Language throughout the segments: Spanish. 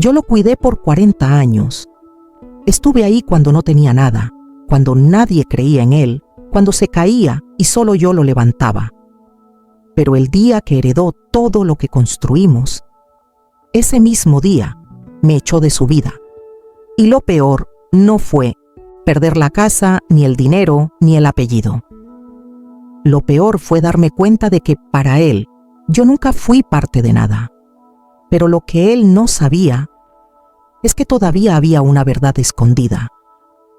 Yo lo cuidé por 40 años. Estuve ahí cuando no tenía nada, cuando nadie creía en él, cuando se caía y solo yo lo levantaba. Pero el día que heredó todo lo que construimos, ese mismo día me echó de su vida. Y lo peor no fue perder la casa, ni el dinero, ni el apellido. Lo peor fue darme cuenta de que para él yo nunca fui parte de nada. Pero lo que él no sabía es que todavía había una verdad escondida.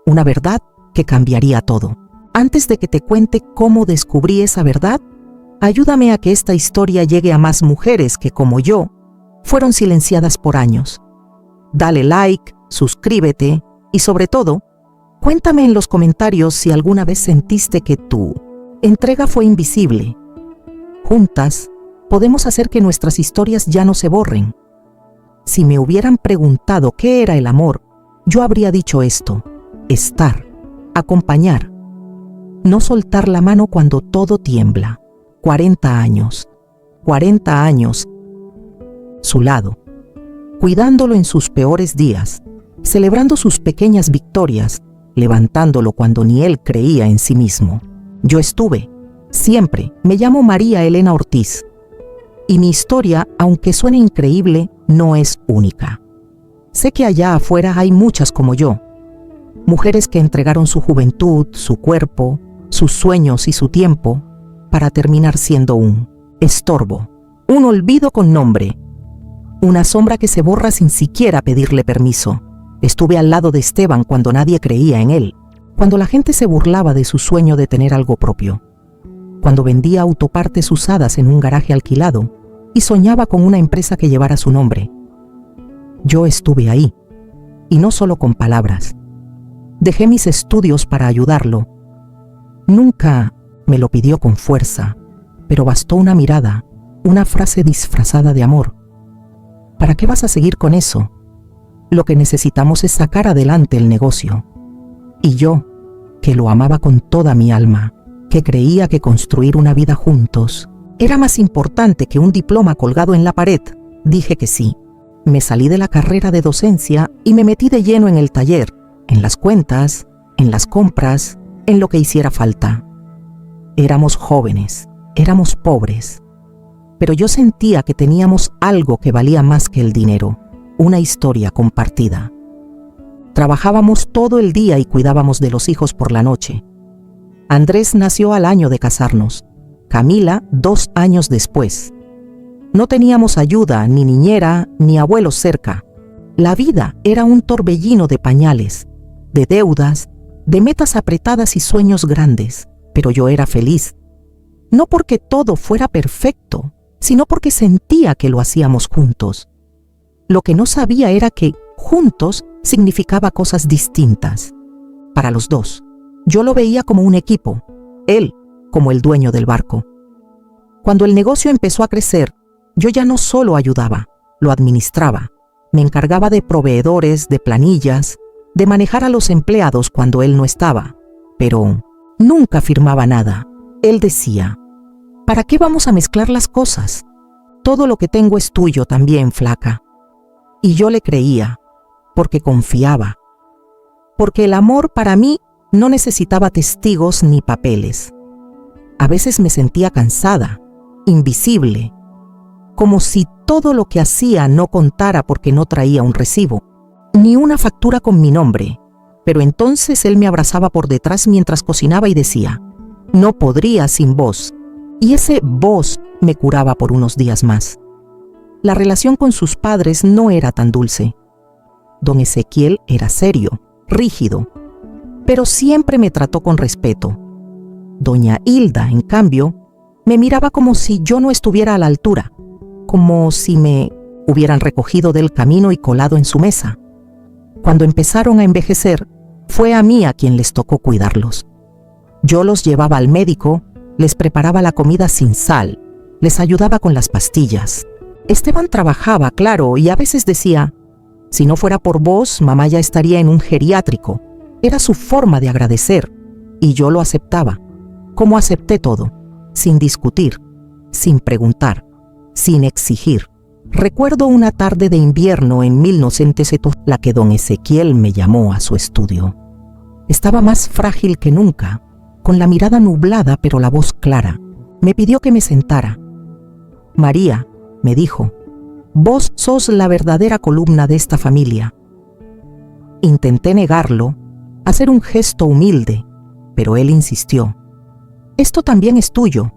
Una verdad que cambiaría todo. Antes de que te cuente cómo descubrí esa verdad, ayúdame a que esta historia llegue a más mujeres que, como yo, fueron silenciadas por años. Dale like, suscríbete y, sobre todo, cuéntame en los comentarios si alguna vez sentiste que tu entrega fue invisible. Juntas, podemos hacer que nuestras historias ya no se borren. Si me hubieran preguntado qué era el amor, yo habría dicho esto: estar, acompañar, no soltar la mano cuando todo tiembla. 40 años, 40 años, su lado, cuidándolo en sus peores días, celebrando sus pequeñas victorias, levantándolo cuando ni él creía en sí mismo. Yo estuve, siempre. Me llamo María Elena Ortiz. Y mi historia, aunque suene increíble, no es única. Sé que allá afuera hay muchas como yo. Mujeres que entregaron su juventud, su cuerpo, sus sueños y su tiempo para terminar siendo un estorbo, un olvido con nombre, una sombra que se borra sin siquiera pedirle permiso. Estuve al lado de Esteban cuando nadie creía en él, cuando la gente se burlaba de su sueño de tener algo propio, cuando vendía autopartes usadas en un garaje alquilado y soñaba con una empresa que llevara su nombre. Yo estuve ahí, y no solo con palabras. Dejé mis estudios para ayudarlo. Nunca me lo pidió con fuerza, pero bastó una mirada, una frase disfrazada de amor. ¿Para qué vas a seguir con eso? Lo que necesitamos es sacar adelante el negocio. Y yo, que lo amaba con toda mi alma, que creía que construir una vida juntos era más importante que un diploma colgado en la pared, dije que sí. Me salí de la carrera de docencia y me metí de lleno en el taller, en las cuentas, en las compras, en lo que hiciera falta. Éramos jóvenes, éramos pobres, pero yo sentía que teníamos algo que valía más que el dinero, una historia compartida. Trabajábamos todo el día y cuidábamos de los hijos por la noche. Andrés nació al año de casarnos, Camila 2 años después. No teníamos ayuda, ni niñera, ni abuelos cerca. La vida era un torbellino de pañales, de deudas, de metas apretadas y sueños grandes, pero yo era feliz. No porque todo fuera perfecto, sino porque sentía que lo hacíamos juntos. Lo que no sabía era que juntos significaba cosas distintas. Para los dos, yo lo veía como un equipo, él como el dueño del barco. Cuando el negocio empezó a crecer, yo ya no solo ayudaba, lo administraba. Me encargaba de proveedores, de planillas, de manejar a los empleados cuando él no estaba. Pero nunca firmaba nada. Él decía: ¿para qué vamos a mezclar las cosas? Todo lo que tengo es tuyo también, flaca. Y yo le creía, porque confiaba. Porque el amor para mí no necesitaba testigos ni papeles. A veces me sentía cansada, invisible, como si todo lo que hacía no contara porque no traía un recibo, ni una factura con mi nombre. Pero entonces él me abrazaba por detrás mientras cocinaba y decía: no podría sin vos. Y ese vos me curaba por unos días más. La relación con sus padres no era tan dulce. Don Ezequiel era serio, rígido, pero siempre me trató con respeto. Doña Hilda, en cambio, me miraba como si yo no estuviera a la altura, como si me hubieran recogido del camino y colado en su mesa. Cuando empezaron a envejecer, fue a mí a quien les tocó cuidarlos. Yo los llevaba al médico, les preparaba la comida sin sal, les ayudaba con las pastillas. Esteban trabajaba, claro, y a veces decía: si no fuera por vos, mamá ya estaría en un geriátrico. Era su forma de agradecer, y yo lo aceptaba, como acepté todo, sin discutir, sin preguntar, sin exigir. Recuerdo una tarde de invierno en 1970, la que don Ezequiel me llamó a su estudio. Estaba más frágil que nunca, con la mirada nublada pero la voz clara. Me pidió que me sentara. María, me dijo, vos sos la verdadera columna de esta familia. Intenté negarlo, hacer un gesto humilde, pero él insistió. Esto también es tuyo,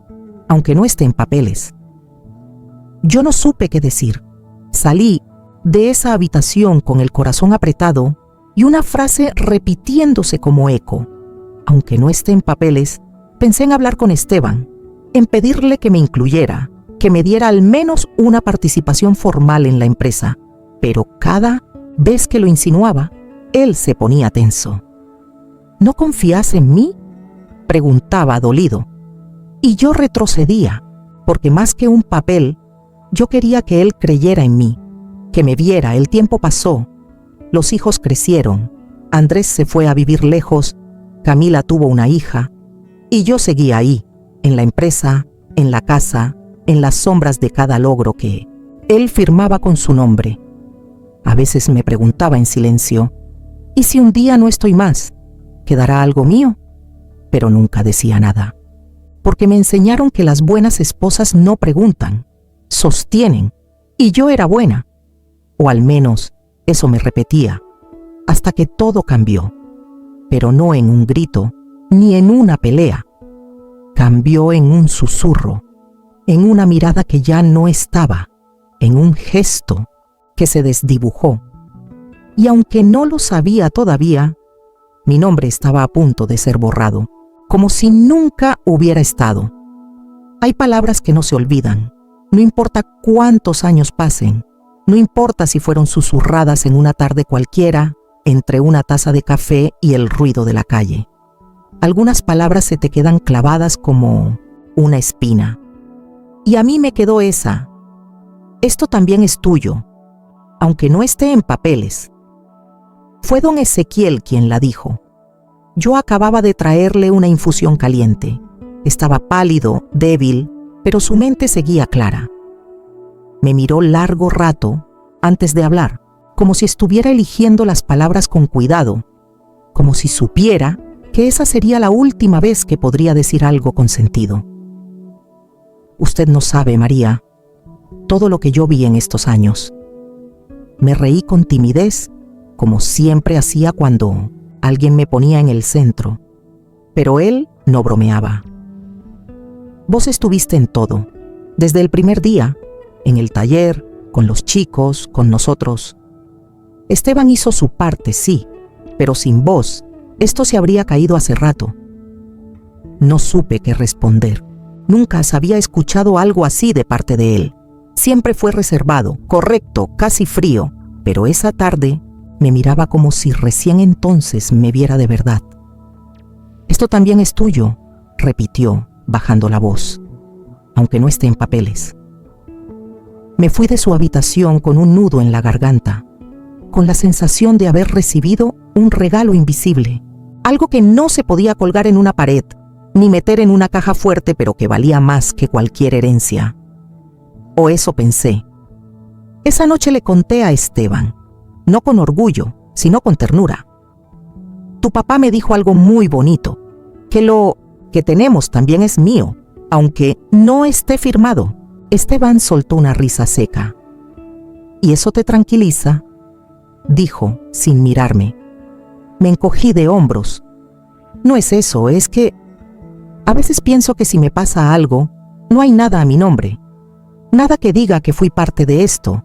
aunque no esté en papeles. Yo no supe qué decir. Salí de esa habitación con el corazón apretado y una frase repitiéndose como eco. Aunque no esté en papeles, pensé en hablar con Esteban, en pedirle que me incluyera, que me diera al menos una participación formal en la empresa, pero cada vez que lo insinuaba, él se ponía tenso. ¿No confías en mí?, preguntaba dolido. Y yo retrocedía, porque más que un papel, yo quería que él creyera en mí, que me viera. El tiempo pasó, los hijos crecieron, Andrés se fue a vivir lejos, Camila tuvo una hija, y yo seguía ahí, en la empresa, en la casa, en las sombras de cada logro que él firmaba con su nombre. A veces me preguntaba en silencio, ¿y si un día no estoy más? ¿Quedará algo mío? Pero nunca decía nada, porque me enseñaron que las buenas esposas no preguntan, sostienen, y yo era buena, o al menos eso me repetía, hasta que todo cambió, pero no en un grito, ni en una pelea. Cambió en un susurro, en una mirada que ya no estaba, en un gesto que se desdibujó. Y aunque no lo sabía todavía, mi nombre estaba a punto de ser borrado, como si nunca hubiera estado. Hay palabras que no se olvidan, no importa cuántos años pasen, no importa si fueron susurradas en una tarde cualquiera, entre una taza de café y el ruido de la calle. Algunas palabras se te quedan clavadas como una espina. Y a mí me quedó esa. Esto también es tuyo, aunque no esté en papeles. Fue don Ezequiel quien la dijo. Yo acababa de traerle una infusión caliente. Estaba pálido, débil, pero su mente seguía clara. Me miró largo rato antes de hablar, como si estuviera eligiendo las palabras con cuidado, como si supiera que esa sería la última vez que podría decir algo con sentido. Usted no sabe, María, todo lo que yo vi en estos años. Me reí con timidez, como siempre hacía cuando alguien me ponía en el centro, pero él no bromeaba. Vos estuviste en todo, desde el primer día, en el taller, con los chicos, con nosotros. Esteban hizo su parte, sí, pero sin vos, esto se habría caído hace rato. No supe qué responder. Nunca había escuchado algo así de parte de él. Siempre fue reservado, correcto, casi frío, pero esa tarde me miraba como si recién entonces me viera de verdad. Esto también es tuyo, repitió, bajando la voz, aunque no esté en papeles. Me fui de su habitación con un nudo en la garganta, con la sensación de haber recibido un regalo invisible, algo que no se podía colgar en una pared, ni meter en una caja fuerte, pero que valía más que cualquier herencia. O eso pensé. Esa noche le conté a Esteban, no con orgullo, sino con ternura. Tu papá me dijo algo muy bonito, que lo que tenemos también es mío, aunque no esté firmado. Esteban soltó una risa seca. ¿Y eso te tranquiliza?, dijo sin mirarme. Me encogí de hombros. No es eso, es que a veces pienso que si me pasa algo, no hay nada a mi nombre, nada que diga que fui parte de esto.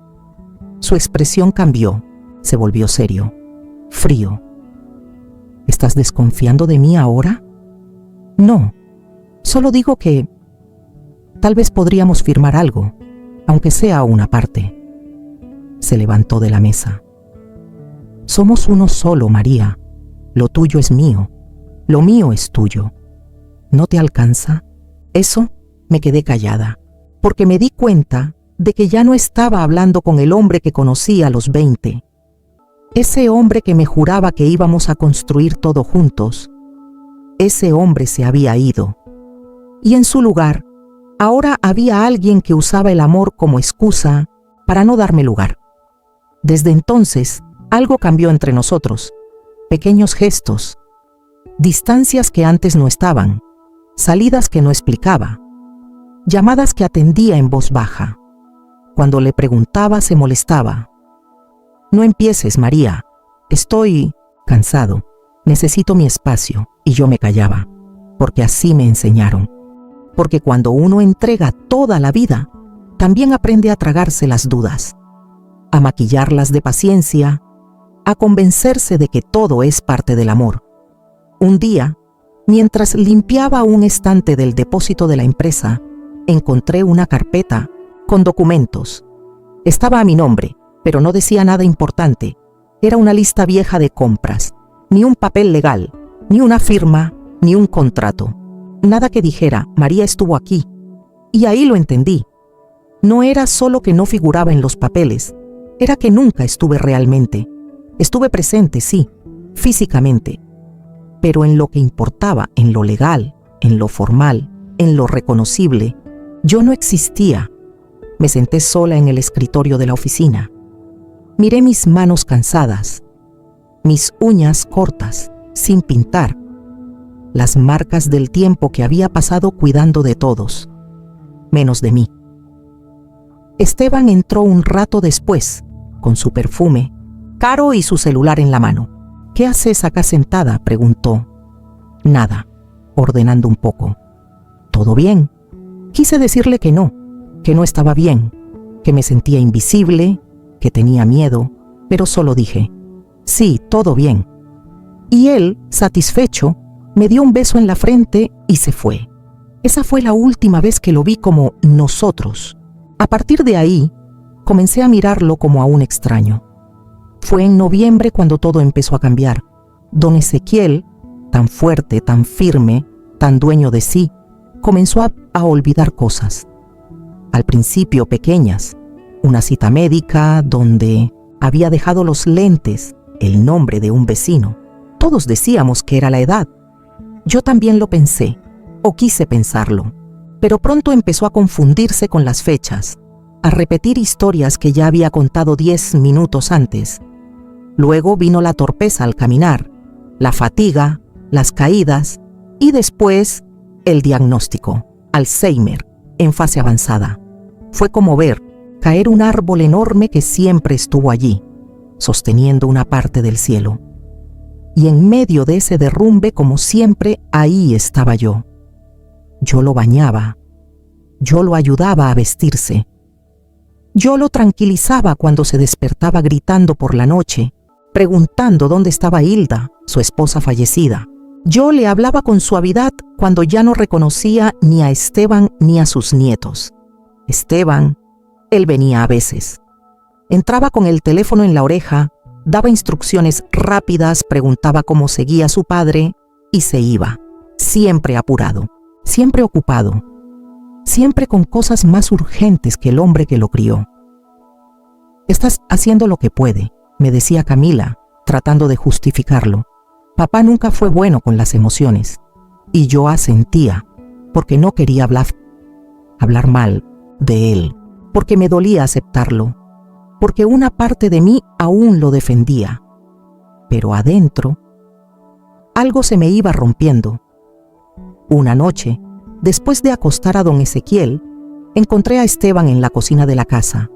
Su expresión cambió, se volvió serio, frío. ¿Estás desconfiando de mí ahora? No, solo digo que tal vez podríamos firmar algo, aunque sea una parte. Se levantó de la mesa. Somos uno solo, María. Lo tuyo es mío, lo mío es tuyo. ¿No te alcanza? Eso me quedé callada, porque me di cuenta de que ya no estaba hablando con el hombre que conocí a los 20. Ese hombre que me juraba que íbamos a construir todo juntos. Ese hombre se había ido. Y en su lugar, ahora había alguien que usaba el amor como excusa para no darme lugar. Desde entonces, algo cambió entre nosotros. Pequeños gestos, distancias que antes no estaban, salidas que no explicaba, llamadas que atendía en voz baja. Cuando le preguntaba, se molestaba. No empieces, María. Estoy cansado. Necesito mi espacio. Y yo me callaba, porque así me enseñaron. Porque cuando uno entrega toda la vida, también aprende a tragarse las dudas, a maquillarlas de paciencia, a convencerse de que todo es parte del amor. Un día, mientras limpiaba un estante del depósito de la empresa, encontré una carpeta con documentos. Estaba a mi nombre, pero no decía nada importante. Era una lista vieja de compras, ni un papel legal, ni una firma, ni un contrato. Nada que dijera, María estuvo aquí. Y ahí lo entendí. No era solo que no figuraba en los papeles, era que nunca estuve realmente. Estuve presente, sí, físicamente, pero en lo que importaba, en lo legal, en lo formal, en lo reconocible, yo no existía. Me senté sola en el escritorio de la oficina. Miré mis manos cansadas, mis uñas cortas, sin pintar, las marcas del tiempo que había pasado cuidando de todos, menos de mí. Esteban entró un rato después, con su perfume, caro y su celular en la mano. «¿Qué haces acá sentada?», preguntó. «Nada», ordenando un poco. «¿Todo bien?». Quise decirle que no estaba bien, que me sentía invisible, que tenía miedo, pero solo dije, «Sí, todo bien». Y él, satisfecho, me dio un beso en la frente y se fue. Esa fue la última vez que lo vi como nosotros. A partir de ahí, comencé a mirarlo como a un extraño. Fue en noviembre cuando todo empezó a cambiar. Don Ezequiel, tan fuerte, tan firme, tan dueño de sí, comenzó a olvidar cosas. Al principio pequeñas, una cita médica donde había dejado los lentes, el nombre de un vecino. Todos decíamos que era la edad. Yo también lo pensé, o quise pensarlo, pero pronto empezó a confundirse con las fechas, a repetir historias que ya había contado 10 minutos antes. Luego vino la torpeza al caminar, la fatiga, las caídas y después el diagnóstico, Alzheimer, en fase avanzada. Fue como ver caer un árbol enorme que siempre estuvo allí, sosteniendo una parte del cielo. Y en medio de ese derrumbe, como siempre, ahí estaba yo. Yo lo bañaba, yo lo ayudaba a vestirse. Yo lo tranquilizaba cuando se despertaba gritando por la noche, preguntando dónde estaba Hilda, su esposa fallecida. Yo le hablaba con suavidad cuando ya no reconocía ni a Esteban ni a sus nietos. Esteban, él venía a veces. Entraba con el teléfono en la oreja, daba instrucciones rápidas, preguntaba cómo seguía su padre y se iba, siempre apurado, siempre ocupado, siempre con cosas más urgentes que el hombre que lo crió. «Estás haciendo lo que puede», me decía Camila, tratando de justificarlo. Papá nunca fue bueno con las emociones, y yo asentía, porque no quería hablar mal de él, porque me dolía aceptarlo, porque una parte de mí aún lo defendía. Pero adentro, algo se me iba rompiendo. Una noche, después de acostar a don Ezequiel, encontré a Esteban en la cocina de la casa.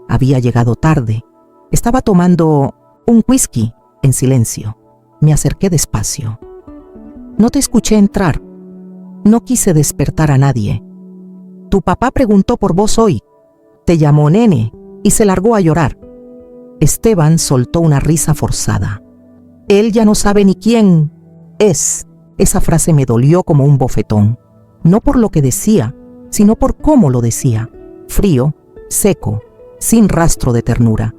Había llegado tarde. Estaba tomando un whisky en silencio. Me acerqué despacio. «No te escuché entrar. No quise despertar a nadie. Tu papá preguntó por vos hoy. Te llamó nene y se largó a llorar». Esteban soltó una risa forzada. «Él ya no sabe ni quién es». Esa frase me dolió como un bofetón. No por lo que decía, sino por cómo lo decía. Frío, seco, sin rastro de ternura.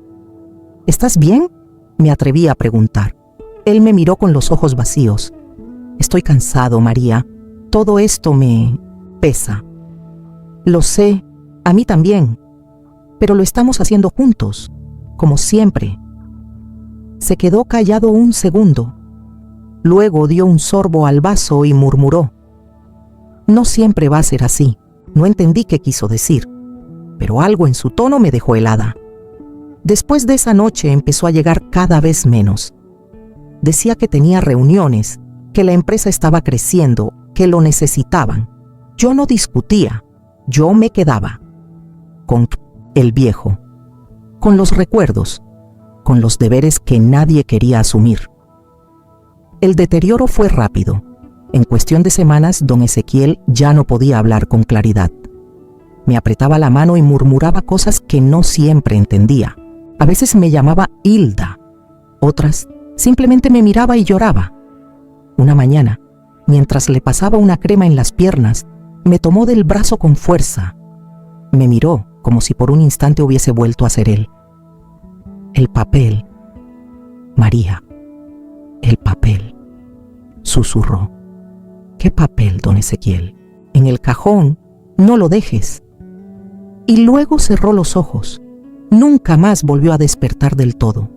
«¿Estás bien?», me atreví a preguntar. Él me miró con los ojos vacíos. «Estoy cansado, María. Todo esto me pesa». «Lo sé, a mí también. Pero lo estamos haciendo juntos, como siempre». Se quedó callado un segundo. Luego dio un sorbo al vaso y murmuró: «No siempre va a ser así». No entendí qué quiso decir, pero algo en su tono me dejó helada. Después de esa noche empezó a llegar cada vez menos. Decía que tenía reuniones, que la empresa estaba creciendo, que lo necesitaban. Yo no discutía, yo me quedaba con el viejo, con los recuerdos, con los deberes que nadie quería asumir. El deterioro fue rápido. En cuestión de semanas, don Ezequiel ya no podía hablar con claridad. Me apretaba la mano y murmuraba cosas que no siempre entendía. A veces me llamaba Hilda, otras simplemente me miraba y lloraba. Una mañana, mientras le pasaba una crema en las piernas, me tomó del brazo con fuerza. Me miró como si por un instante hubiese vuelto a ser él. El papel, María, el papel, susurró. ¿Qué papel, don Ezequiel? En el cajón, no lo dejes. Y luego cerró los ojos. Nunca más volvió a despertar del todo.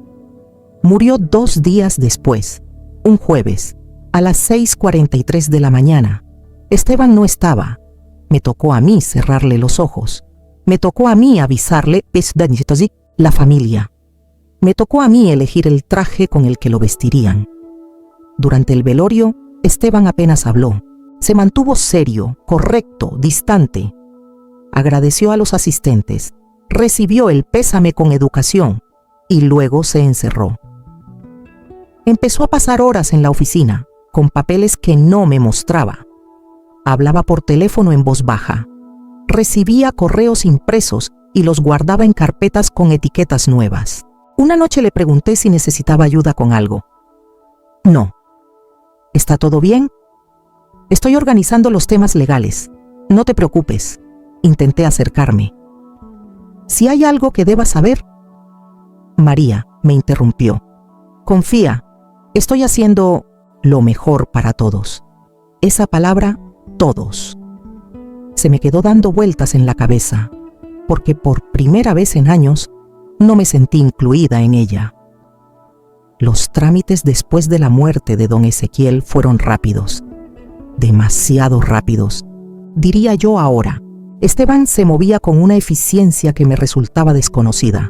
Murió 2 días después, un jueves, a las 6:43 de la mañana. Esteban no estaba. Me tocó a mí cerrarle los ojos. Me tocó a mí avisarle, la familia. Me tocó a mí elegir el traje con el que lo vestirían. Durante el velorio, Esteban apenas habló. Se mantuvo serio, correcto, distante. Agradeció a los asistentes, recibió el pésame con educación y luego se encerró. Empezó a pasar horas en la oficina, con papeles que no me mostraba. Hablaba por teléfono en voz baja. Recibía correos impresos y los guardaba en carpetas con etiquetas nuevas. Una noche le pregunté si necesitaba ayuda con algo. No. ¿Está todo bien? Estoy organizando los temas legales. No te preocupes. Intenté acercarme. Si hay algo que debas saber. María me interrumpió. Confía. Estoy haciendo lo mejor para todos. Esa palabra, todos. Se me quedó dando vueltas en la cabeza, porque por primera vez en años no me sentí incluida en ella. Los trámites después de la muerte de don Ezequiel fueron rápidos, demasiado rápidos, diría yo ahora. Esteban se movía con una eficiencia que me resultaba desconocida.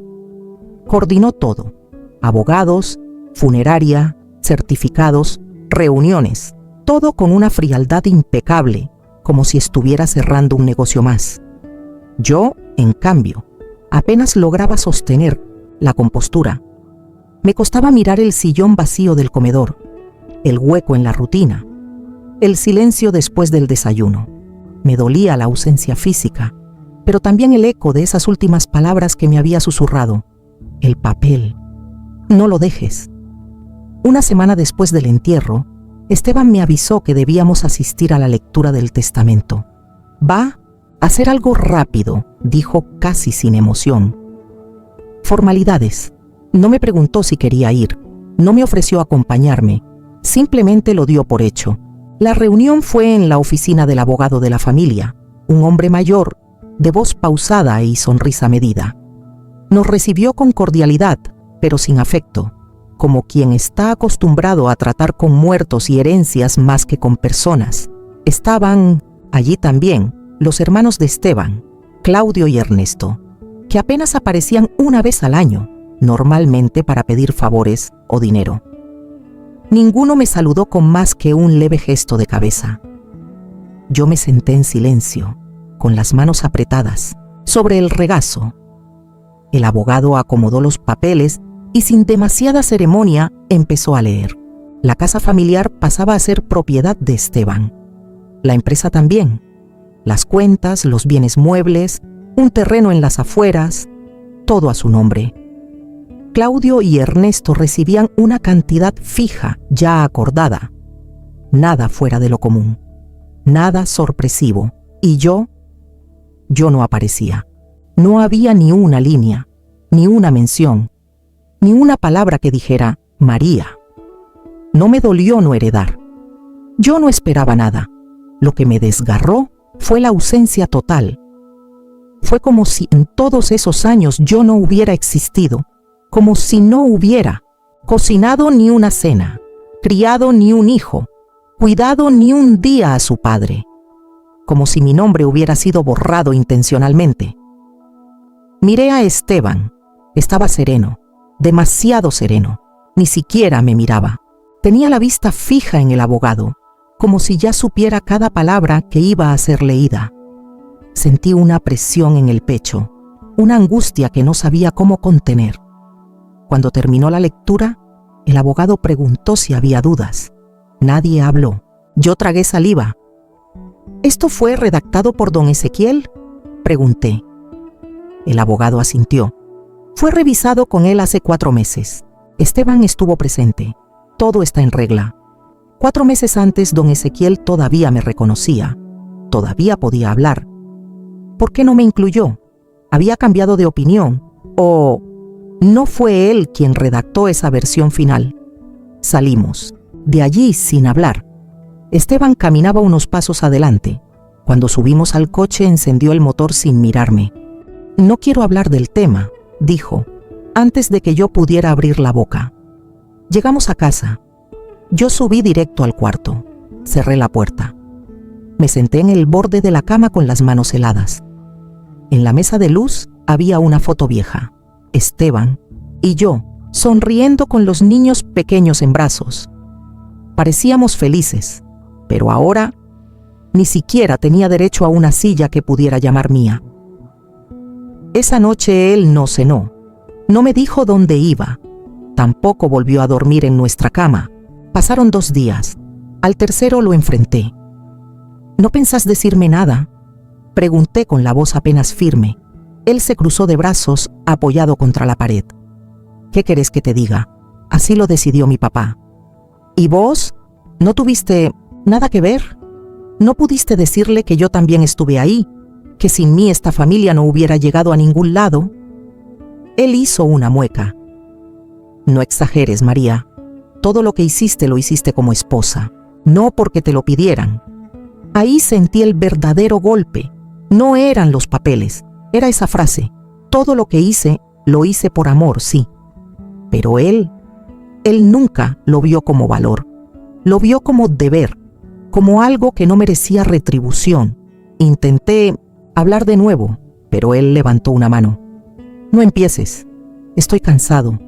Coordinó todo: abogados, funeraria, certificados, reuniones, todo con una frialdad impecable, como si estuviera cerrando un negocio más. Yo, en cambio, apenas lograba sostener la compostura. Me costaba mirar el sillón vacío del comedor, el hueco en la rutina, el silencio después del desayuno. Me dolía la ausencia física, pero también el eco de esas últimas palabras que me había susurrado. El papel. No lo dejes. Una semana después del entierro, Esteban me avisó que debíamos asistir a la lectura del testamento. Va a hacer algo rápido, dijo casi sin emoción. Formalidades. No me preguntó si quería ir, no me ofreció acompañarme, simplemente lo dio por hecho. La reunión fue en la oficina del abogado de la familia, un hombre mayor, de voz pausada y sonrisa medida. Nos recibió con cordialidad, pero sin afecto, como quien está acostumbrado a tratar con muertos y herencias más que con personas. Estaban allí también los hermanos de Esteban, Claudio y Ernesto, que apenas aparecían una vez al año, normalmente para pedir favores o dinero. Ninguno me saludó con más que un leve gesto de cabeza. Yo me senté en silencio, con las manos apretadas, sobre el regazo. El abogado acomodó los papeles y sin demasiada ceremonia empezó a leer. La casa familiar pasaba a ser propiedad de Esteban. La empresa también. Las cuentas, los bienes muebles, un terreno en las afueras, todo a su nombre. Claudio y Ernesto recibían una cantidad fija, ya acordada. Nada fuera de lo común, nada sorpresivo. Y yo no aparecía. No había ni una línea, ni una mención, ni una palabra que dijera María. No me dolió no heredar. Yo no esperaba nada. Lo que me desgarró fue la ausencia total. Fue como si en todos esos años yo no hubiera existido, como si no hubiera cocinado ni una cena, criado ni un hijo, cuidado ni un día a su padre, como si mi nombre hubiera sido borrado intencionalmente. Miré a Esteban. Estaba sereno, demasiado sereno. Ni siquiera me miraba. Tenía la vista fija en el abogado, como si ya supiera cada palabra que iba a ser leída. Sentí una presión en el pecho, una angustia que no sabía cómo contener. Cuando terminó la lectura, el abogado preguntó si había dudas. Nadie habló. Yo tragué saliva. ¿Esto fue redactado por don Ezequiel?, pregunté. El abogado asintió. Fue revisado con él hace 4 meses. Esteban estuvo presente. Todo está en regla. 4 meses antes, don Ezequiel todavía me reconocía. Todavía podía hablar. ¿Por qué no me incluyó? ¿Había cambiado de opinión? ¿O no fue él quien redactó esa versión final? Salimos. De allí sin hablar. Esteban caminaba unos pasos adelante. Cuando subimos al coche, encendió el motor sin mirarme. No quiero hablar del tema, dijo, antes de que yo pudiera abrir la boca. Llegamos a casa. Yo subí directo al cuarto. Cerré la puerta. Me senté en el borde de la cama con las manos heladas. En la mesa de luz había una foto vieja. Esteban y yo, sonriendo con los niños pequeños en brazos. Parecíamos felices, pero ahora ni siquiera tenía derecho a una silla que pudiera llamar mía. Esa noche él no cenó. No me dijo dónde iba. Tampoco volvió a dormir en nuestra cama. Pasaron 2 días. Al tercero lo enfrenté. ¿No pensás decirme nada?, pregunté con la voz apenas firme. Él se cruzó de brazos, apoyado contra la pared. ¿Qué querés que te diga? Así lo decidió mi papá. ¿Y vos? ¿No tuviste nada que ver? ¿No pudiste decirle que yo también estuve ahí? ¿Que sin mí esta familia no hubiera llegado a ningún lado? Él hizo una mueca. No exageres, María. Todo lo que hiciste lo hiciste como esposa, no porque te lo pidieran. Ahí sentí el verdadero golpe. No eran los papeles, era esa frase. Todo lo que hice, lo hice por amor, sí. Pero él nunca lo vio como valor. Lo vio como deber, como algo que no merecía retribución. Intenté hablar de nuevo, pero él levantó una mano. No empieces, estoy cansado.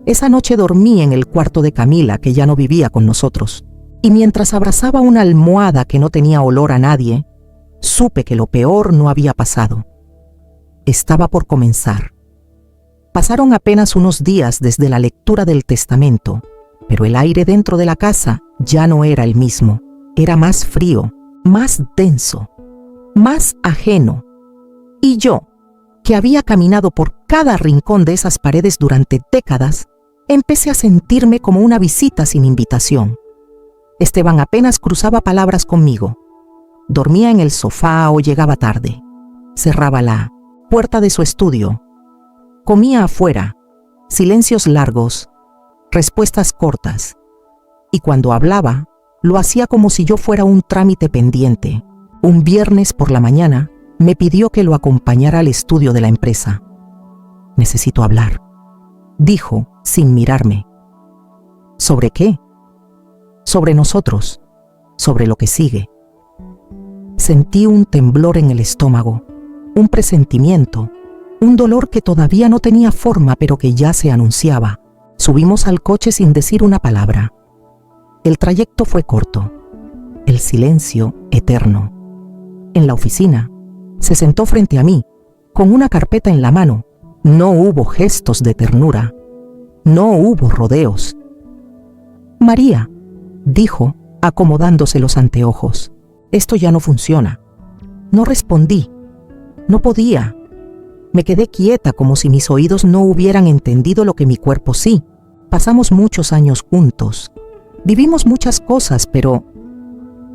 Esa noche dormí en el cuarto de Camila, que ya no vivía con nosotros, y mientras abrazaba una almohada que no tenía olor a nadie, supe que lo peor no había pasado. Estaba por comenzar. Pasaron apenas unos días desde la lectura del testamento, pero el aire dentro de la casa ya no era el mismo. Era más frío, más denso, más ajeno. Y yo, que había caminado por cada rincón de esas paredes durante décadas, empecé a sentirme como una visita sin invitación. Esteban apenas cruzaba palabras conmigo. Dormía en el sofá o llegaba tarde. Cerraba la puerta de su estudio. Comía afuera, silencios largos, respuestas cortas. Y cuando hablaba, lo hacía como si yo fuera un trámite pendiente. Un viernes por la mañana, me pidió que lo acompañara al estudio de la empresa. Necesito hablar, dijo sin mirarme. ¿Sobre qué? Sobre nosotros, sobre lo que sigue. Sentí un temblor en el estómago, un presentimiento, un dolor que todavía no tenía forma, pero que ya se anunciaba. Subimos al coche sin decir una palabra. El trayecto fue corto, el silencio eterno. En la oficina, se sentó frente a mí, con una carpeta en la mano. No hubo gestos de ternura, no hubo rodeos. María, dijo, acomodándose los anteojos, esto ya no funciona. No respondí, no podía. Me quedé quieta como si mis oídos no hubieran entendido lo que mi cuerpo sí. Pasamos muchos años juntos, vivimos muchas cosas, pero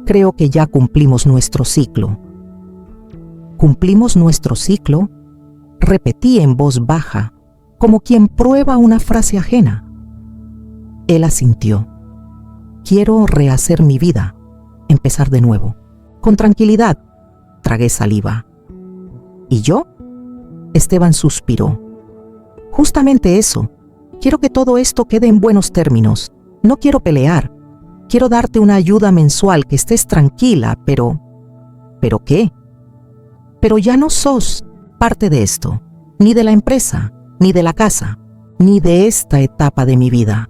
creo que ya cumplimos nuestro ciclo. ¿Cumplimos nuestro ciclo? Repetí en voz baja, como quien prueba una frase ajena. Él asintió. Quiero rehacer mi vida, empezar de nuevo, con tranquilidad. Tragué saliva. ¿Y yo? Esteban suspiró. Justamente eso. Quiero que todo esto quede en buenos términos. No quiero pelear. Quiero darte una ayuda mensual, que estés tranquila, pero... ¿Pero qué? Pero ya no sos parte de esto, ni de la empresa. ni de la casa, ni de esta etapa de mi vida.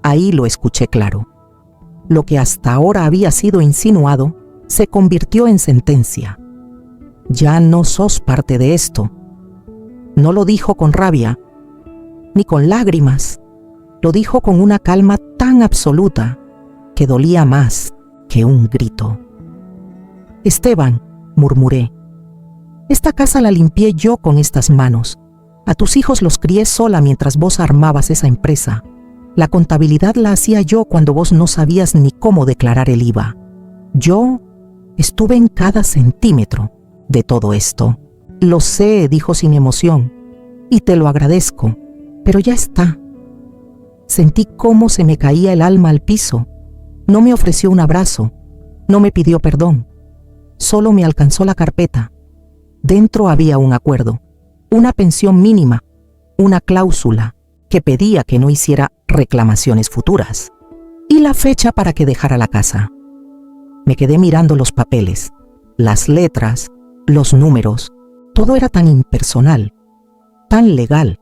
Ahí lo escuché claro. Lo que hasta ahora había sido insinuado se convirtió en sentencia. Ya no sos parte de esto. No lo dijo con rabia, ni con lágrimas. Lo dijo con una calma tan absoluta que dolía más que un grito. Esteban, murmuré, esta casa la limpié yo con estas manos. A tus hijos los crié sola mientras vos armabas esa empresa. La contabilidad la hacía yo cuando vos no sabías ni cómo declarar el IVA. Yo estuve en cada centímetro de todo esto. Lo sé, dijo sin emoción, y te lo agradezco, pero ya está. Sentí cómo se me caía el alma al piso. No me ofreció un abrazo, no me pidió perdón. Solo me alcanzó la carpeta. Dentro había un acuerdo, una pensión mínima, una cláusula que pedía que no hiciera reclamaciones futuras y la fecha para que dejara la casa. Me quedé mirando los papeles, las letras, los números. Todo era tan impersonal, tan legal,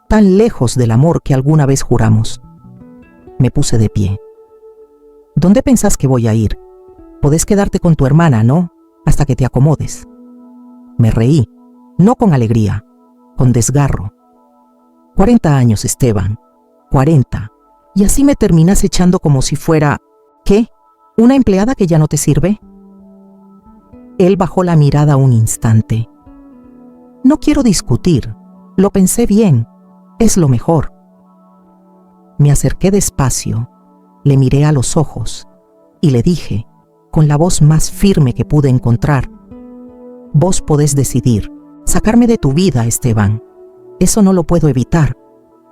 tan lejos del amor que alguna vez juramos. Me puse de pie. ¿Dónde pensás que voy a ir? Podés quedarte con tu hermana, ¿no? Hasta que te acomodes. Me reí, no con alegría, con desgarro. 40 años, Esteban, 40. Y así me terminás echando como si fuera, ¿qué? ¿Una empleada que ya no te sirve? Él bajó la mirada un instante. No quiero discutir, lo pensé bien, es lo mejor. Me acerqué despacio, le miré a los ojos y le dije, con la voz más firme que pude encontrar, vos podés decidir, sacarme de tu vida, Esteban. Eso no lo puedo evitar,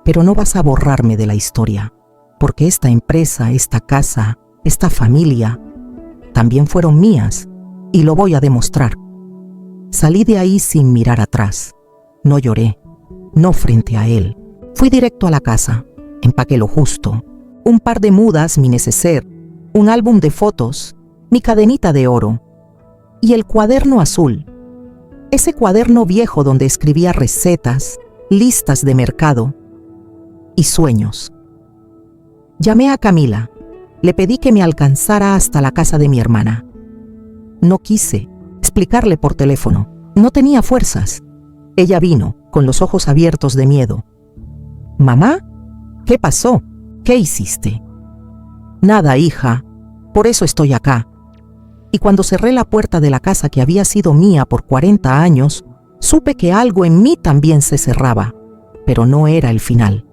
pero no vas a borrarme de la historia, porque esta empresa, esta casa, esta familia, también fueron mías, y lo voy a demostrar. Salí de ahí sin mirar atrás. No lloré, no frente a él. Fui directo a la casa, empaqué lo justo, un par de mudas, mi neceser, un álbum de fotos, mi cadenita de oro y el cuaderno azul. Ese cuaderno viejo donde escribía recetas, listas de mercado y sueños. Llamé a Camila, le pedí que me alcanzara hasta la casa de mi hermana. No quise explicarle por teléfono, no tenía fuerzas. Ella vino, con los ojos abiertos de miedo. «¿Mamá? ¿Qué pasó? ¿Qué hiciste?» «Nada, hija, por eso estoy acá». Y cuando cerré la puerta de la casa que había sido mía por 40 años, supe que algo en mí también se cerraba, pero no era el final.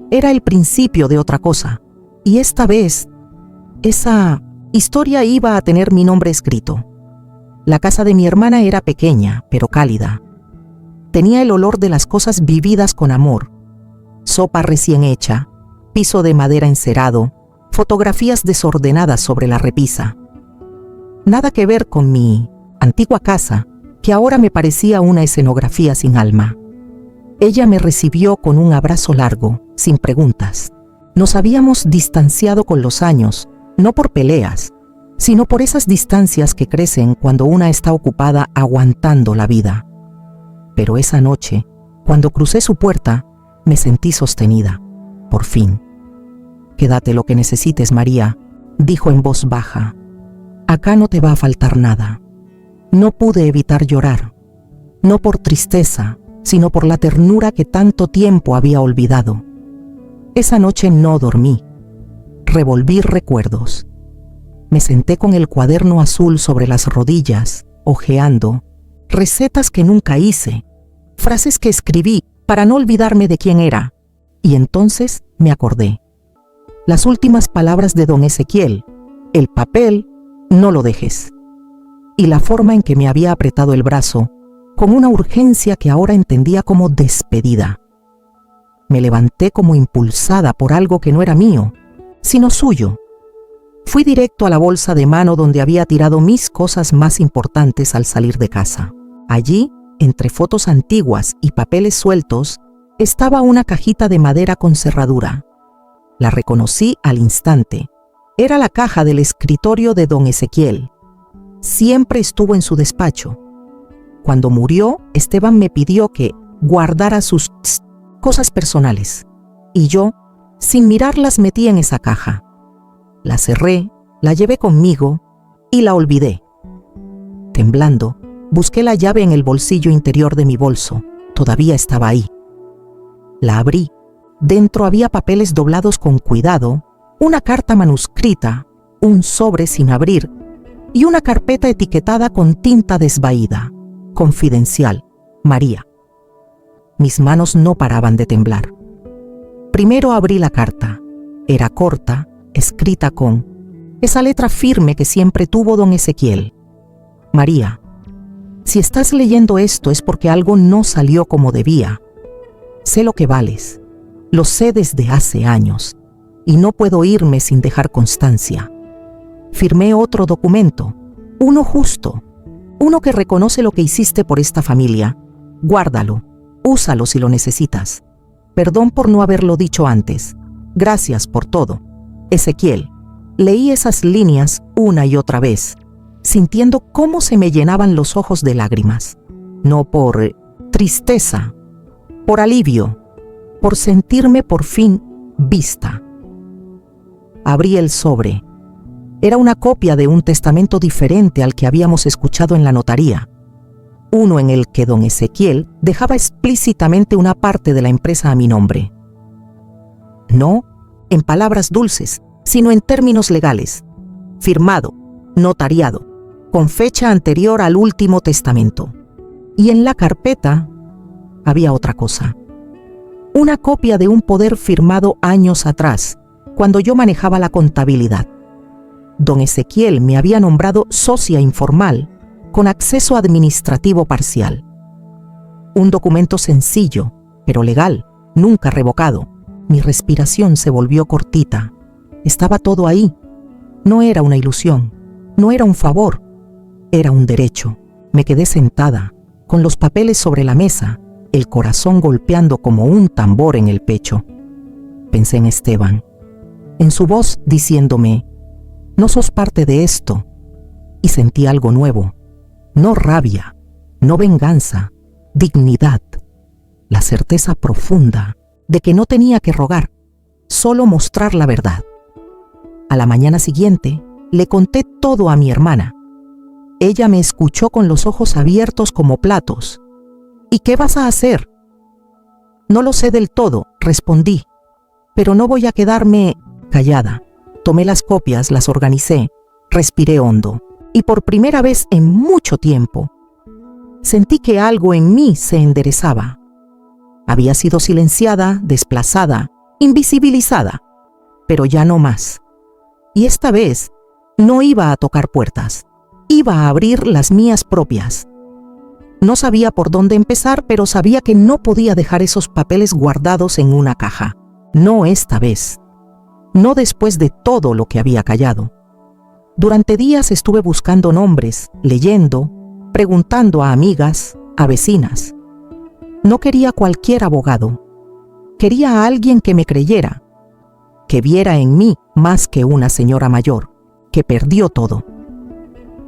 Era el principio de otra cosa, y esta vez, esa historia iba a tener mi nombre escrito. La casa de mi hermana era pequeña, pero cálida. Tenía el olor de las cosas vividas con amor. Sopa recién hecha, piso de madera encerado, fotografías desordenadas sobre la repisa. Nada que ver con mi antigua casa, que ahora me parecía una escenografía sin alma. Ella me recibió con un abrazo largo, sin preguntas. Nos habíamos distanciado con los años, no por peleas, sino por esas distancias que crecen cuando una está ocupada aguantando la vida. Pero esa noche, cuando crucé su puerta, me sentí sostenida, por fin. «Quédate lo que necesites, María», dijo en voz baja. «Acá no te va a faltar nada». No pude evitar llorar, no por tristeza, sino por la ternura que tanto tiempo había olvidado. Esa noche no dormí. Revolví recuerdos. Me senté con el cuaderno azul sobre las rodillas, hojeando, recetas que nunca hice, frases que escribí para no olvidarme de quién era. Y entonces me acordé. Las últimas palabras de don Ezequiel, el papel, no lo dejes. Y la forma en que me había apretado el brazo, con una urgencia que ahora entendía como despedida. Me levanté como impulsada por algo que no era mío, sino suyo. Fui directo a la bolsa de mano donde había tirado mis cosas más importantes al salir de casa. Allí, entre fotos antiguas y papeles sueltos, estaba una cajita de madera con cerradura. La reconocí al instante. Era la caja del escritorio de don Ezequiel. Siempre estuvo en su despacho. Cuando murió, Esteban me pidió que, guardara sus cosas personales. Y yo, sin mirar, las metí en esa caja. La cerré, la llevé conmigo y la olvidé. Temblando, busqué la llave en el bolsillo interior de mi bolso. Todavía estaba ahí. La abrí. Dentro había papeles doblados con cuidado, una carta manuscrita, un sobre sin abrir y una carpeta etiquetada con tinta desvaída. Confidencial, María. Mis manos no paraban de temblar. Primero abrí la carta. Era corta, escrita con esa letra firme que siempre tuvo don Ezequiel. María, si estás leyendo esto es porque algo no salió como debía. Sé lo que vales. Lo sé desde hace años y no puedo irme sin dejar constancia. Firmé otro documento, uno justo, uno que reconoce lo que hiciste por esta familia. Guárdalo, úsalo si lo necesitas. Perdón por no haberlo dicho antes. Gracias por todo. Ezequiel. Leí esas líneas una y otra vez, sintiendo cómo se me llenaban los ojos de lágrimas. No por tristeza, por alivio, por sentirme por fin vista. Abrí el sobre. Era una copia de un testamento diferente al que habíamos escuchado en la notaría. Uno en el que don Ezequiel dejaba explícitamente una parte de la empresa a mi nombre. No en palabras dulces, sino en términos legales. Firmado, notariado, con fecha anterior al último testamento. Y en la carpeta había otra cosa. Una copia de un poder firmado años atrás, cuando yo manejaba la contabilidad. Don Ezequiel me había nombrado socia informal, con acceso administrativo parcial. Un documento sencillo, pero legal, nunca revocado. Mi respiración se volvió cortita. Estaba todo ahí. No era una ilusión, no era un favor, era un derecho. Me quedé sentada, con los papeles sobre la mesa, el corazón golpeando como un tambor en el pecho. Pensé en Esteban, en su voz diciéndome, no sos parte de esto, y sentí algo nuevo, no rabia, no venganza, dignidad, la certeza profunda de que no tenía que rogar, solo mostrar la verdad. A la mañana siguiente, le conté todo a mi hermana. Ella me escuchó con los ojos abiertos como platos. ¿Y qué vas a hacer? No lo sé del todo, respondí, pero no voy a quedarme callada. Tomé las copias, las organicé, respiré hondo, y por primera vez en mucho tiempo, sentí que algo en mí se enderezaba. Había sido silenciada, desplazada, invisibilizada, pero ya no más. Y esta vez no iba a tocar puertas, iba a abrir las mías propias. No sabía por dónde empezar, pero sabía que no podía dejar esos papeles guardados en una caja. No esta vez. No después de todo lo que había callado. Durante días estuve buscando nombres, leyendo, preguntando a amigas, a vecinas. No quería cualquier abogado. Quería a alguien que me creyera, que viera en mí más que una señora mayor, que perdió todo.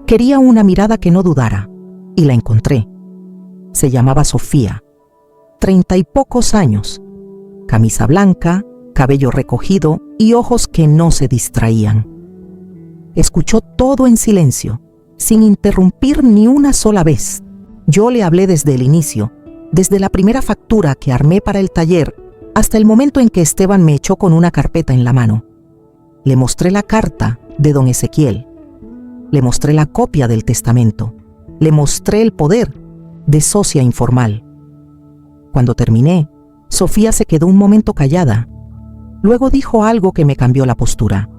Quería una mirada que no dudara, y la encontré. Se llamaba Sofía, 30 y pocos años, camisa blanca, cabello recogido y ojos que no se distraían. Escuchó todo en silencio, sin interrumpir ni una sola vez. Yo le hablé desde el inicio, desde la primera factura que armé para el taller, hasta el momento en que Esteban me echó con una carpeta en la mano. Le mostré la carta de don Ezequiel. Le mostré la copia del testamento. Le mostré el poder de socia informal. Cuando terminé, Sofía se quedó un momento callada. Luego dijo algo que me cambió la postura.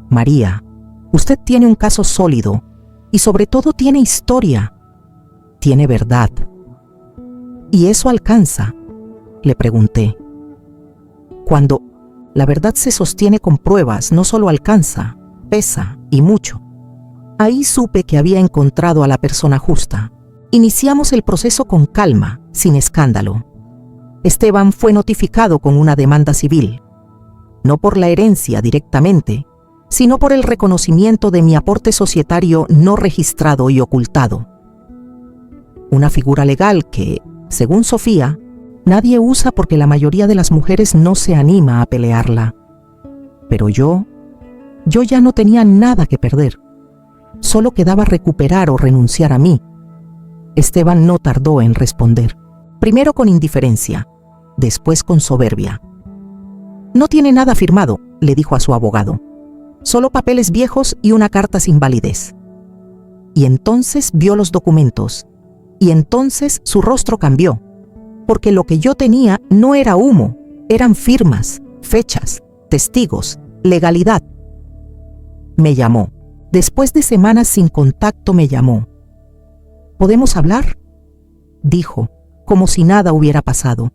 María, usted tiene un caso sólido y sobre todo tiene historia. Tiene verdad. ¿Y eso alcanza? Le pregunté. Cuando la verdad se sostiene con pruebas, no solo alcanza, pesa y mucho. Ahí supe que había encontrado a la persona justa. Iniciamos el proceso con calma, sin escándalo. Esteban fue notificado con una demanda civil, no por la herencia directamente, sino por el reconocimiento de mi aporte societario no registrado y ocultado. Una figura legal que, Según Sofía, nadie usa porque la mayoría de las mujeres no se anima a pelearla. Pero yo ya no tenía nada que perder. Solo quedaba recuperar o renunciar a mí. Esteban no tardó en responder. Primero con indiferencia, después con soberbia. No tiene nada firmado, le dijo a su abogado. Solo papeles viejos y una carta sin validez. Y entonces vio los documentos. Y entonces su rostro cambió. Porque lo que yo tenía no era humo, eran firmas, fechas, testigos, legalidad. Me llamó. Después de semanas sin contacto me llamó. ¿Podemos hablar?, dijo, como si nada hubiera pasado.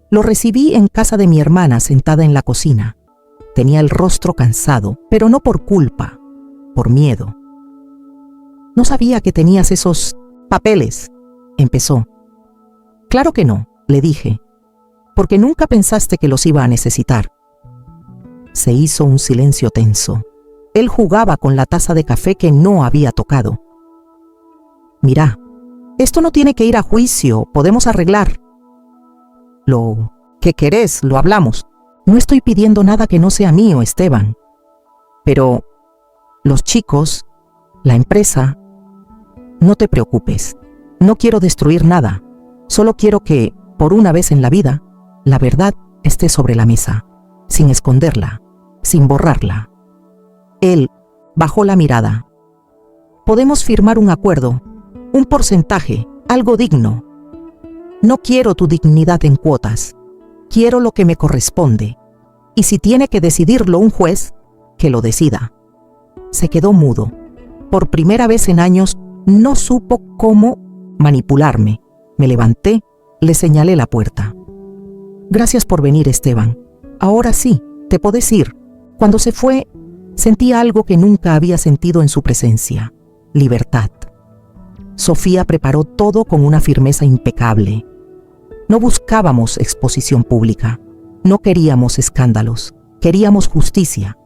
Lo recibí en casa de mi hermana sentada en la cocina. Tenía el rostro cansado, pero no por culpa, por miedo. No sabía que tenías esos papeles, empezó. Claro que no, le dije, porque nunca pensaste que los iba a necesitar. Se hizo un silencio tenso. Él jugaba con la taza de café que no había tocado. Mira, esto no tiene que ir a juicio, podemos arreglar. Lo que querés, lo hablamos. No estoy pidiendo nada que no sea mío, Esteban. Pero los chicos, la empresa, no te preocupes. No quiero destruir nada. Solo quiero que, por una vez en la vida, la verdad esté sobre la mesa, sin esconderla, sin borrarla. Él bajó la mirada. Podemos firmar un acuerdo, un porcentaje, algo digno. No quiero tu dignidad en cuotas. Quiero lo que me corresponde. Y si tiene que decidirlo un juez, que lo decida. Se quedó mudo. Por primera vez en años, no supo cómo manipularme. Me levanté, le señalé la puerta. Gracias por venir, Esteban. Ahora sí, te podés ir. Cuando se fue, sentí algo que nunca había sentido en su presencia. Libertad. Sofía preparó todo con una firmeza impecable. No buscábamos exposición pública. No queríamos escándalos. Queríamos justicia.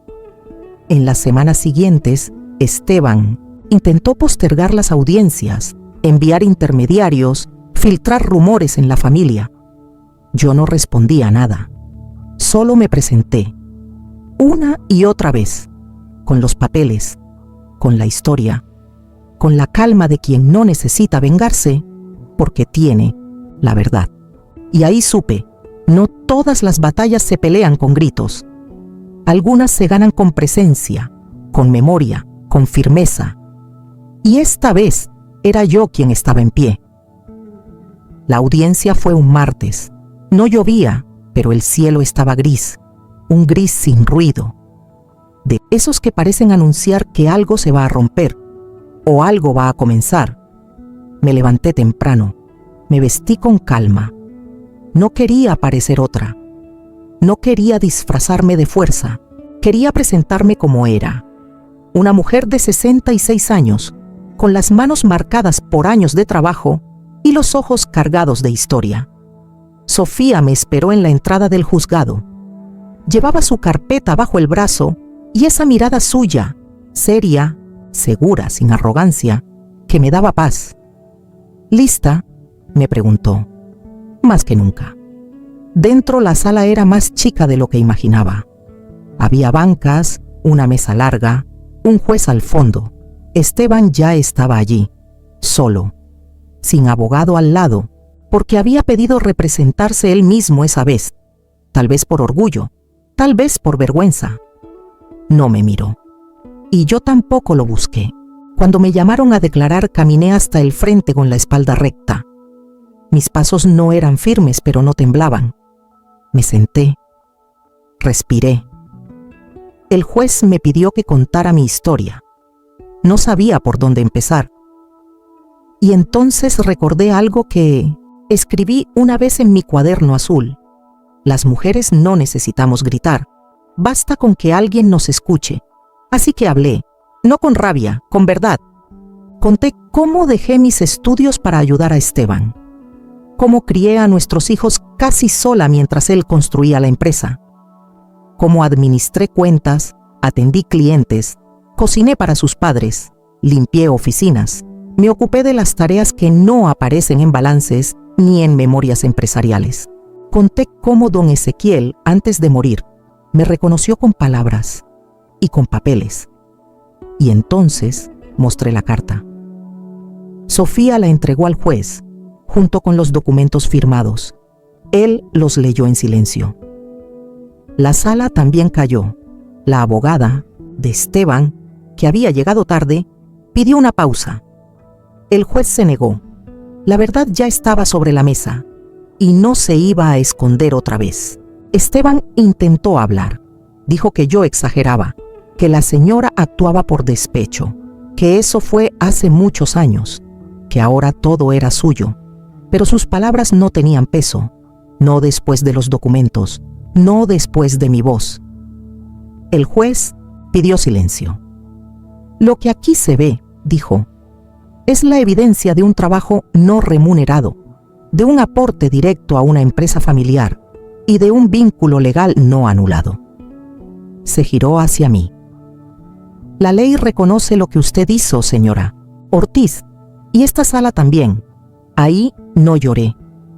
En las semanas siguientes, Esteban intentó postergar las audiencias, enviar intermediarios, filtrar rumores en la familia. Yo no respondía nada. Solo me presenté, una y otra vez, con los papeles, con la historia, con la calma de quien no necesita vengarse porque tiene la verdad. Y ahí supe, no todas las batallas se pelean con gritos. Algunas se ganan con presencia, con memoria, con firmeza. Y esta vez era yo quien estaba en pie. La audiencia fue un martes. No llovía, pero el cielo estaba gris, un gris sin ruido. De esos que parecen anunciar que algo se va a romper o algo va a comenzar. Me levanté temprano, me vestí con calma. No quería parecer otra. No quería disfrazarme de fuerza. Quería presentarme como era. Una mujer de 66 años, con las manos marcadas por años de trabajo y los ojos cargados de historia. Sofía me esperó en la entrada del juzgado. Llevaba su carpeta bajo el brazo y esa mirada suya, seria, segura, sin arrogancia, que me daba paz. ¿Lista?, me preguntó. Más que nunca. Dentro la sala era más chica de lo que imaginaba. Había bancas, una mesa larga, un juez al fondo. Esteban ya estaba allí, solo, sin abogado al lado, porque había pedido representarse él mismo esa vez, tal vez por orgullo, tal vez por vergüenza. No me miró. Y yo tampoco lo busqué. Cuando me llamaron a declarar, caminé hasta el frente con la espalda recta. Mis pasos no eran firmes, pero no temblaban. Me senté. Respiré. El juez me pidió que contara mi historia. No sabía por dónde empezar. Y entonces recordé algo que escribí una vez en mi cuaderno azul. Las mujeres no necesitamos gritar. Basta con que alguien nos escuche. Así que hablé, no con rabia, con verdad. Conté cómo dejé mis estudios para ayudar a Esteban. Cómo crié a nuestros hijos casi sola mientras él construía la empresa. Cómo administré cuentas, atendí clientes, cociné para sus padres, limpié oficinas, me ocupé de las tareas que no aparecen en balances ni en Memorias Empresariales. Conté cómo don Ezequiel, antes de morir, me reconoció con palabras y con papeles. Y entonces mostré la carta. Sofía la entregó al juez, junto con los documentos firmados. Él los leyó en silencio. La sala también cayó. La abogada de Esteban, que había llegado tarde, pidió una pausa. El juez se negó. La verdad ya estaba sobre la mesa y no se iba a esconder otra vez. Esteban intentó hablar. Dijo que yo exageraba, que la señora actuaba por despecho, que eso fue hace muchos años, que ahora todo era suyo. Pero sus palabras no tenían peso, no después de los documentos, no después de mi voz. El juez pidió silencio. Lo que aquí se ve, dijo, es la evidencia de un trabajo no remunerado, de un aporte directo a una empresa familiar y de un vínculo legal no anulado. Se giró hacia mí. La ley reconoce lo que usted hizo, señora Ortiz, y esta sala también. Ahí no lloré,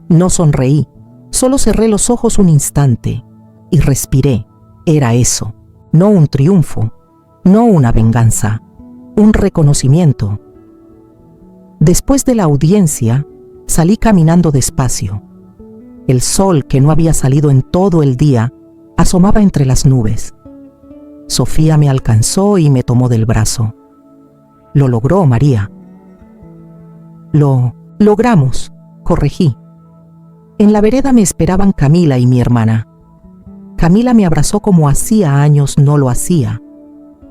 no sonreí, solo cerré los ojos un instante y respiré. Era eso, no un triunfo, no una venganza, un reconocimiento. Después de la audiencia, salí caminando despacio. El sol, que no había salido en todo el día, asomaba entre las nubes. Sofía me alcanzó y me tomó del brazo. Lo logró, María. Lo logramos, corregí. En la vereda me esperaban Camila y mi hermana. Camila me abrazó como hacía años no lo hacía,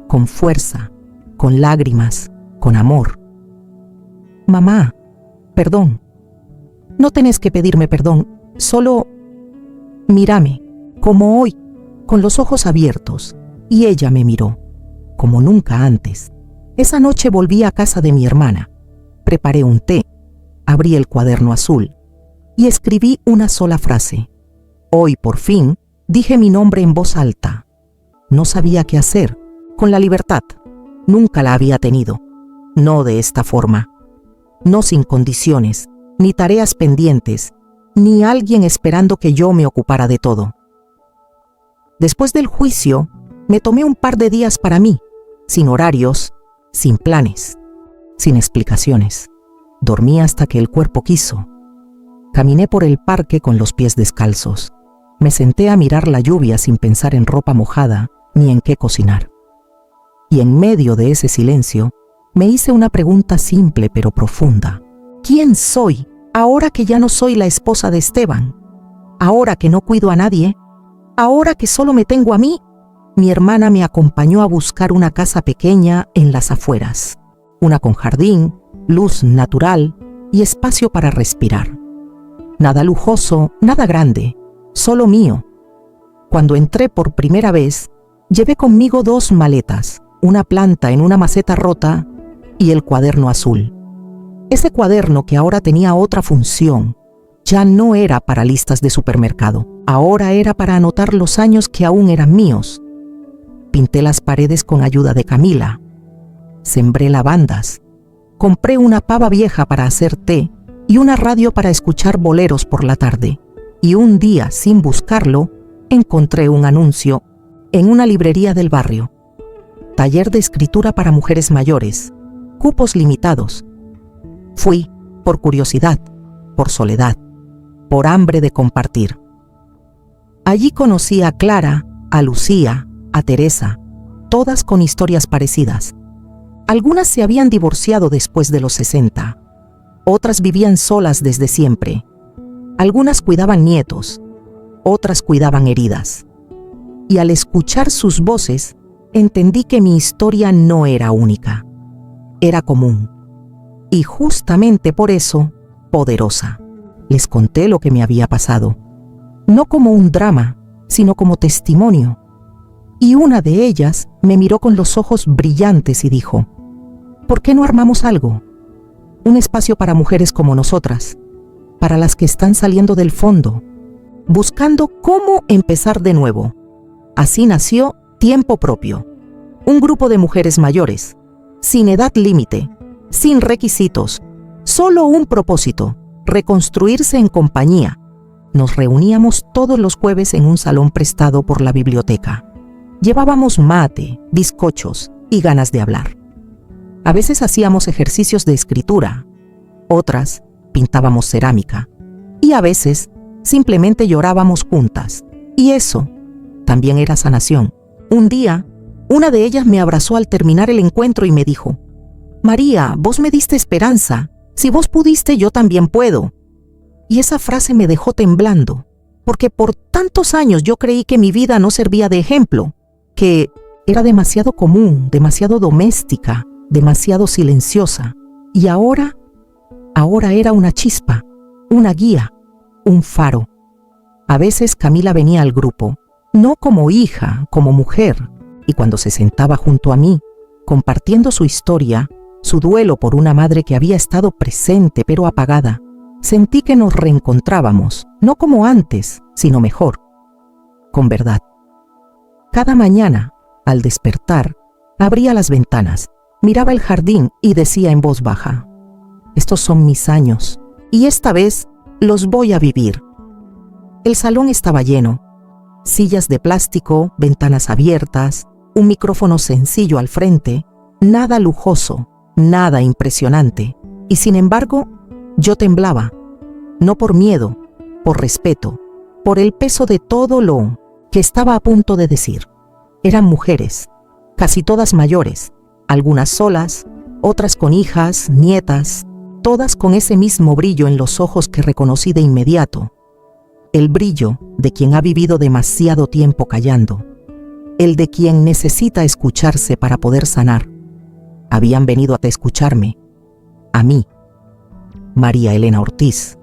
con fuerza, con lágrimas, con amor. Mamá, perdón. No tenés que pedirme perdón, solo mírame, como hoy, con los ojos abiertos. Y ella me miró, como nunca antes. Esa noche volví a casa de mi hermana. Preparé un té, abrí el cuaderno azul y escribí una sola frase. Hoy, por fin, dije mi nombre en voz alta. No sabía qué hacer, con la libertad. Nunca la había tenido. No de esta forma. No sin condiciones, ni tareas pendientes, ni alguien esperando que yo me ocupara de todo. Después del juicio, me tomé un par de días para mí, sin horarios, sin planes, sin explicaciones. Dormí hasta que el cuerpo quiso. Caminé por el parque con los pies descalzos. Me senté a mirar la lluvia sin pensar en ropa mojada ni en qué cocinar. Y en medio de ese silencio, me hice una pregunta simple pero profunda. ¿Quién soy ahora que ya no soy la esposa de Esteban? ¿Ahora que no cuido a nadie? ¿Ahora que solo me tengo a mí? Mi hermana me acompañó a buscar una casa pequeña en las afueras, una con jardín, luz natural y espacio para respirar. Nada lujoso, nada grande, solo mío. Cuando entré por primera vez, llevé conmigo 2 maletas, una planta en una maceta rota y el cuaderno azul. Ese cuaderno, que ahora tenía otra función, ya no era para listas de supermercado, ahora era para anotar los años que aún eran míos. Pinté las paredes con ayuda de Camila. Sembré lavandas. Compré una pava vieja para hacer té y una radio para escuchar boleros por la tarde. Y un día, sin buscarlo, encontré un anuncio en una librería del barrio. Taller de escritura para mujeres mayores. Cupos limitados. Fui por curiosidad, por soledad, por hambre de compartir. Allí conocí a Clara, a Lucía, a Teresa, todas con historias parecidas. Algunas se habían divorciado después de los 60, otras vivían solas desde siempre, algunas cuidaban nietos, otras cuidaban heridas. Y al escuchar sus voces, entendí que mi historia no era única, era común, y justamente por eso, poderosa. Les conté lo que me había pasado, no como un drama, sino como testimonio. Y una de ellas me miró con los ojos brillantes y dijo, ¿por qué no armamos algo? Un espacio para mujeres como nosotras, para las que están saliendo del fondo, buscando cómo empezar de nuevo. Así nació Tiempo Propio, un grupo de mujeres mayores, sin edad límite, sin requisitos, solo un propósito, reconstruirse en compañía. Nos reuníamos todos los jueves en un salón prestado por la biblioteca. Llevábamos mate, bizcochos y ganas de hablar. A veces hacíamos ejercicios de escritura, otras pintábamos cerámica y a veces simplemente llorábamos juntas. Y eso también era sanación. Un día, una de ellas me abrazó al terminar el encuentro y me dijo: «María, vos me diste esperanza. Si vos pudiste, yo también puedo». Y esa frase me dejó temblando, porque por tantos años yo creí que mi vida no servía de ejemplo, que era demasiado común, demasiado doméstica, demasiado silenciosa. Y ahora era una chispa, una guía, un faro. A veces Camila venía al grupo, no como hija, como mujer, y cuando se sentaba junto a mí, compartiendo su historia, su duelo por una madre que había estado presente pero apagada, sentí que nos reencontrábamos, no como antes, sino mejor, con verdad. Cada mañana, al despertar, abría las ventanas, miraba el jardín y decía en voz baja: «Estos son mis años, y esta vez los voy a vivir». El salón estaba lleno, sillas de plástico, ventanas abiertas, un micrófono sencillo al frente, nada lujoso, nada impresionante, y sin embargo, yo temblaba, no por miedo, por respeto, por el peso de todo lo que estaba a punto de decir. Eran mujeres, casi todas mayores, algunas solas, otras con hijas, nietas, todas con ese mismo brillo en los ojos que reconocí de inmediato. El brillo de quien ha vivido demasiado tiempo callando, el de quien necesita escucharse para poder sanar. Habían venido a escucharme, a mí, María Elena Ortiz,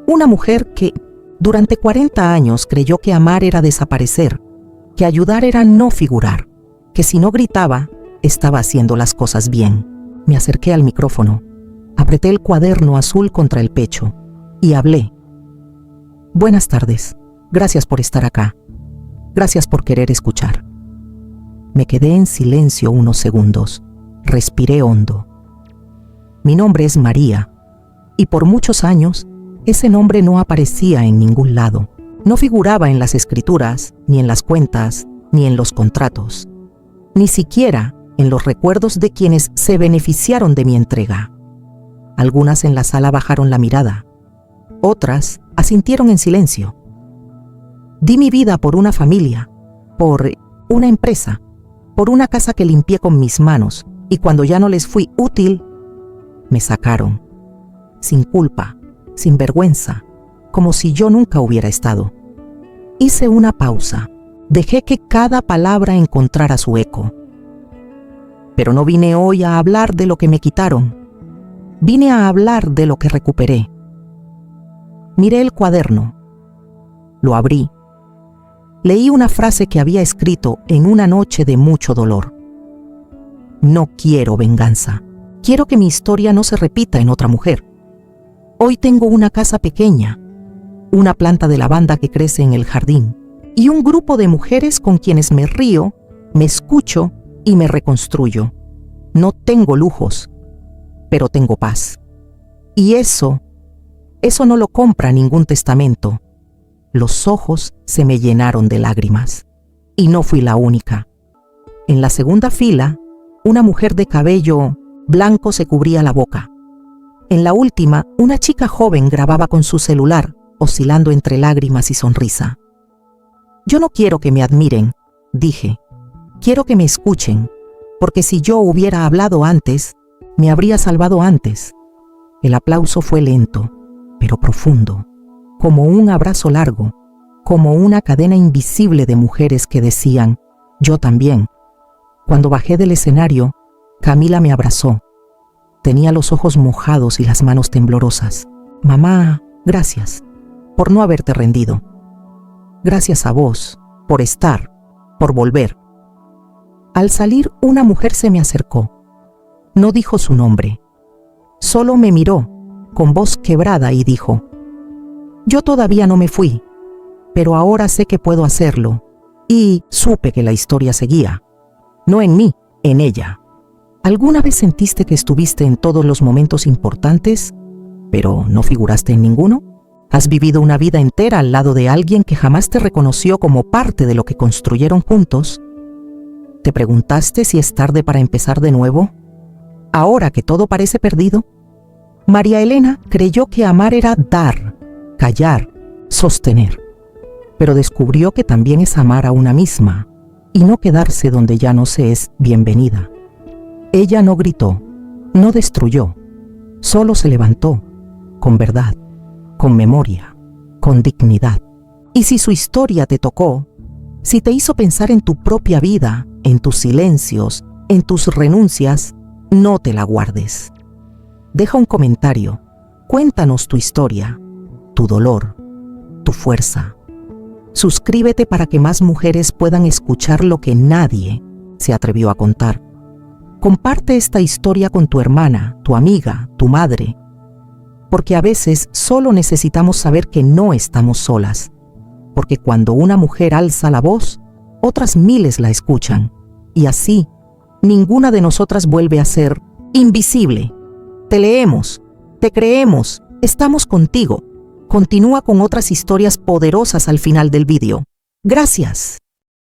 una mujer que durante 40 años creyó que amar era desaparecer, que ayudar era no figurar, que si no gritaba, estaba haciendo las cosas bien. Me acerqué al micrófono, apreté el cuaderno azul contra el pecho y hablé. «Buenas tardes, gracias por estar acá, gracias por querer escuchar». Me quedé en silencio unos segundos, respiré hondo. Mi nombre es María, y por muchos años ese nombre no aparecía en ningún lado, no figuraba en las escrituras, ni en las cuentas, ni en los contratos, ni siquiera en los recuerdos de quienes se beneficiaron de mi entrega. Algunas en la sala bajaron la mirada, otras asintieron en silencio. Di mi vida por una familia, por una empresa, por una casa que limpié con mis manos, y cuando ya no les fui útil, me sacaron, sin culpa, sin vergüenza, como si yo nunca hubiera estado. Hice una pausa, dejé que cada palabra encontrara su eco. Pero no vine hoy a hablar de lo que me quitaron, vine a hablar de lo que recuperé. Miré el cuaderno, lo abrí, leí una frase que había escrito en una noche de mucho dolor. No quiero venganza, quiero que mi historia no se repita en otra mujer. Hoy tengo una casa pequeña, una planta de lavanda que crece en el jardín y un grupo de mujeres con quienes me río, me escucho y me reconstruyo. No tengo lujos, pero tengo paz. Y eso no lo compra ningún testamento. Los ojos se me llenaron de lágrimas. Y no fui la única. En la segunda fila, una mujer de cabello blanco se cubría la boca. En la última, una chica joven grababa con su celular, oscilando entre lágrimas y sonrisa. Yo no quiero que me admiren, dije. Quiero que me escuchen, porque si yo hubiera hablado antes, me habría salvado antes. El aplauso fue lento, pero profundo, como un abrazo largo, como una cadena invisible de mujeres que decían, yo también. Cuando bajé del escenario, Camila me abrazó. Tenía los ojos mojados y las manos temblorosas. Mamá, gracias por no haberte rendido. Gracias a vos, por estar, por volver. Al salir, una mujer se me acercó. No dijo su nombre. Solo me miró, con voz quebrada, y dijo, yo todavía no me fui, pero ahora sé que puedo hacerlo. Y supe que la historia seguía. No en mí, en ella. ¿Alguna vez sentiste que estuviste en todos los momentos importantes ¿Pero no figuraste en ninguno? ¿Has vivido una vida entera al lado de alguien que jamás te reconoció como parte de lo que construyeron juntos? ¿Te preguntaste si es tarde para empezar de nuevo? Ahora que todo parece perdido, María Elena creyó que amar era dar, callar, sostener, pero descubrió que también es amar a una misma y no quedarse donde ya no se es bienvenida. Ella no gritó, no destruyó, solo se levantó, con verdad, con memoria, con dignidad. Y si su historia te tocó, si te hizo pensar en tu propia vida, en tus silencios, en tus renuncias, no te la guardes. Deja un comentario, cuéntanos tu historia, tu dolor, tu fuerza. Suscríbete para que más mujeres puedan escuchar lo que nadie se atrevió a contar. Comparte esta historia con tu hermana, tu amiga, tu madre, porque a veces solo necesitamos saber que no estamos solas, porque cuando una mujer alza la voz, otras miles la escuchan, y así, ninguna de nosotras vuelve a ser invisible. Te leemos, te creemos, estamos contigo. Continúa con otras historias poderosas al final del vídeo. Gracias.